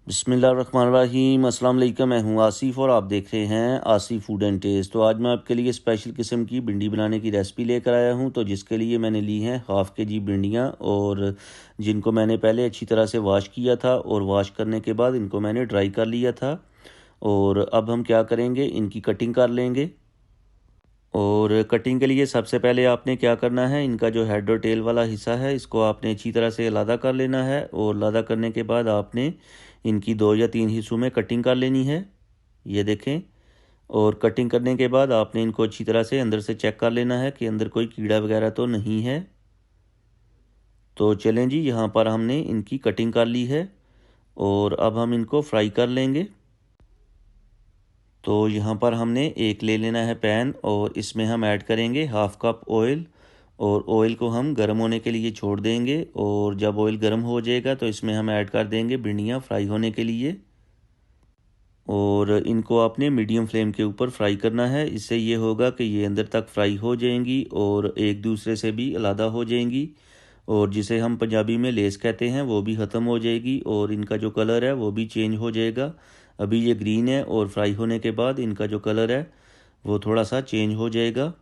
बिस्मिल्लाहिर्रहमानिर्रहीम। अस्सलाम वालेकुम। मैं हूं आसिफ और आप देख रहे हैं आसिफ फूड एंड टेस्ट। तो आज मैं आपके लिए स्पेशल किस्म की भिंडी बनाने की रेसिपी लेकर आया हूं। तो जिसके लिए मैंने ली हैं हाफ़ के जी भिंडियां, और जिनको मैंने पहले अच्छी तरह से वॉश किया था, और वॉश करने के बाद इनको मैंने ड्राई कर लिया था। और अब हम क्या करेंगे, इनकी कटिंग कर लेंगे। और कटिंग के लिए सबसे पहले आपने क्या करना है, इनका जो हेड और टेल वाला हिस्सा है इसको आपने अच्छी तरह से अलग कर लेना है। और अलग करने के बाद आपने इनकी 2 या 3 हिस्सों में कटिंग कर लेनी है, ये देखें। और कटिंग करने के बाद आपने इनको अच्छी तरह से अंदर से चेक कर लेना है कि अंदर कोई कीड़ा वगैरह तो नहीं है। तो चलें जी, यहाँ पर हमने इनकी कटिंग कर ली है और अब हम इनको फ्राई कर लेंगे। तो यहाँ पर हमने एक ले लेना है पैन, और इसमें हम ऐड करेंगे हाफ़ कप ऑयल। और ऑयल को हम गर्म होने के लिए छोड़ देंगे, और जब ऑयल गर्म हो जाएगा तो इसमें हम ऐड कर देंगे भिंडियाँ फ्राई होने के लिए। और इनको आपने मीडियम फ्लेम के ऊपर फ्राई करना है। इससे ये होगा कि ये अंदर तक फ्राई हो जाएंगी और एक दूसरे से भी अलग हो जाएंगी, और जिसे हम पंजाबी में लेस कहते हैं वो भी ख़त्म हो जाएगी, और इनका जो कलर है वो भी चेंज हो जाएगा। अभी ये ग्रीन है और फ्राई होने के बाद इनका जो कलर है वो थोड़ा सा चेंज हो जाएगा।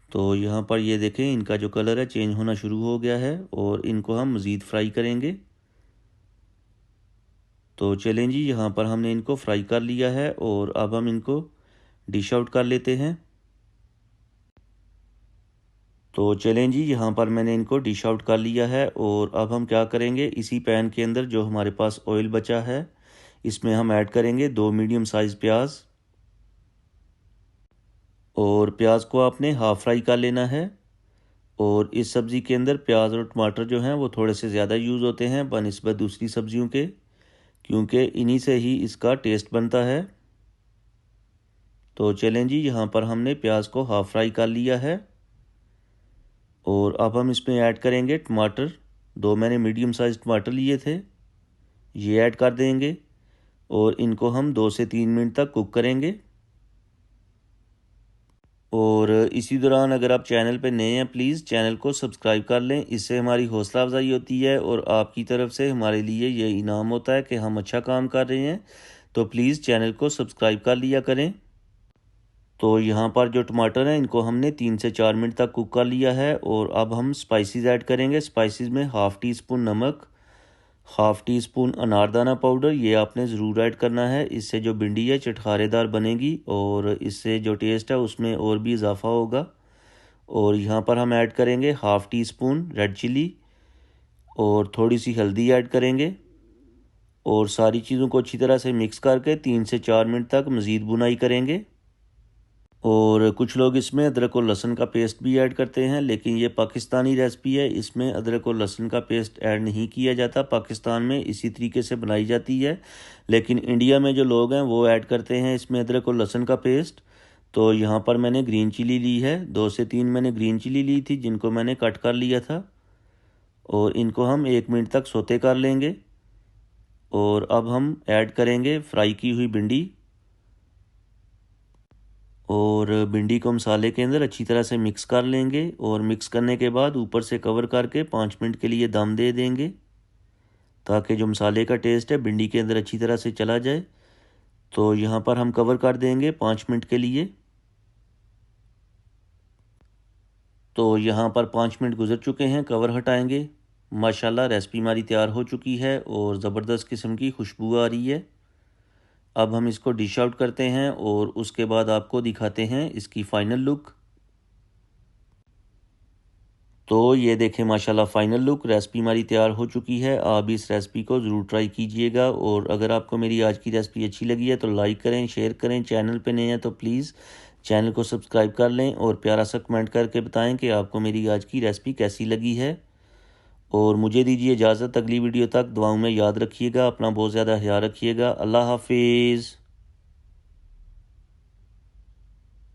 तो यहाँ पर ये देखें, इनका जो कलर है चेंज होना शुरू हो गया है, और इनको हम मज़ीद फ्राई करेंगे। तो चलें जी, यहाँ पर हमने इनको फ्राई कर लिया है, और अब हम इनको डिश आउट कर लेते हैं। तो चलें जी, यहाँ पर मैंने इनको डिश आउट कर लिया है, और अब हम क्या करेंगे, इसी पैन के अंदर जो हमारे पास ऑयल बचा है इसमें हम ऐड करेंगे 2 मीडियम साइज़ प्याज। और प्याज को आपने हाफ़ फ्राई कर लेना है। और इस सब्ज़ी के अंदर प्याज और टमाटर जो हैं वो थोड़े से ज़्यादा यूज़ होते हैं बनिस्बत दूसरी सब्ज़ियों के, क्योंकि इन्हीं से ही इसका टेस्ट बनता है। तो चलें जी, यहाँ पर हमने प्याज को हाफ़ फ्राई कर लिया है, और अब हम इसमें ऐड करेंगे टमाटर। 2 मैंने मीडियम साइज़ टमाटर लिए थे, ये ऐड कर देंगे, और इनको हम 2 से 3 मिनट तक कुक करेंगे। और इसी दौरान अगर आप चैनल पर नए हैं प्लीज़ चैनल को सब्सक्राइब कर लें, इससे हमारी हौसला अफजाई होती है, और आपकी तरफ से हमारे लिए ये इनाम होता है कि हम अच्छा काम कर रहे हैं। तो प्लीज़ चैनल को सब्सक्राइब कर लिया करें। तो यहाँ पर जो टमाटर हैं इनको हमने 3 से 4 मिनट तक कुक कर लिया है, और अब हम स्पाइसेस ऐड करेंगे। स्पाइसेस में हाफ़ टी स्पून नमक, हाफ़ टी स्पून अनारदाना पाउडर, ये आपने ज़रूर ऐड करना है। इससे जो भिंडी है चटखारेदार बनेगी, और इससे जो टेस्ट है उसमें और भी इजाफा होगा। और यहाँ पर हम ऐड करेंगे half teaspoon red chilli, और थोड़ी सी हल्दी ऐड करेंगे, और सारी चीज़ों को अच्छी तरह से मिक्स करके 3 से 4 मिनट तक मज़ीद भुनाई करेंगे। और कुछ लोग इसमें अदरक और लहसुन का पेस्ट भी ऐड करते हैं, लेकिन ये पाकिस्तानी रेसिपी है, इसमें अदरक और लहसुन का पेस्ट ऐड नहीं किया जाता। पाकिस्तान में इसी तरीके से बनाई जाती है, लेकिन इंडिया में जो लोग हैं वो ऐड करते हैं इसमें अदरक और लहसुन का पेस्ट। तो यहाँ पर मैंने ग्रीन चिली ली है, 2 से 3 मैंने ग्रीन चिली ली थी जिनको मैंने कट कर लिया था, और इनको हम 1 मिनट तक सोते कर लेंगे। और अब हम ऐड करेंगे फ्राई की हुई भिंडी, और भिंडी को मसाले के अंदर अच्छी तरह से मिक्स कर लेंगे, और मिक्स करने के बाद ऊपर से कवर करके 5 मिनट के लिए दम दे देंगे, ताकि जो मसाले का टेस्ट है भिंडी के अंदर अच्छी तरह से चला जाए। तो यहाँ पर हम कवर कर देंगे 5 मिनट के लिए। तो यहाँ पर 5 मिनट गुजर चुके हैं, कवर हटाएंगे। माशाल्लाह रेसिपी हमारी तैयार हो चुकी है, और ज़बरदस्त किस्म की खुशबू आ रही है। अब हम इसको डिश आउट करते हैं, और उसके बाद आपको दिखाते हैं इसकी फ़ाइनल लुक। तो ये देखें माशाल्लाह फ़ाइनल लुक, रेसिपी हमारी तैयार हो चुकी है। आप भी इस रेसिपी को ज़रूर ट्राई कीजिएगा, और अगर आपको मेरी आज की रेसिपी अच्छी लगी है तो लाइक करें, शेयर करें। चैनल पे नए हैं तो प्लीज़ चैनल को सब्सक्राइब कर लें, और प्यारा सा कमेंट करके बताएं कि आपको मेरी आज की रेसिपी कैसी लगी है। और मुझे दीजिए इजाज़त, अगली वीडियो तक दुआओं में याद रखिएगा, अपना बहुत ज़्यादा ख्याल रखिएगा। अल्लाह हाफिज़।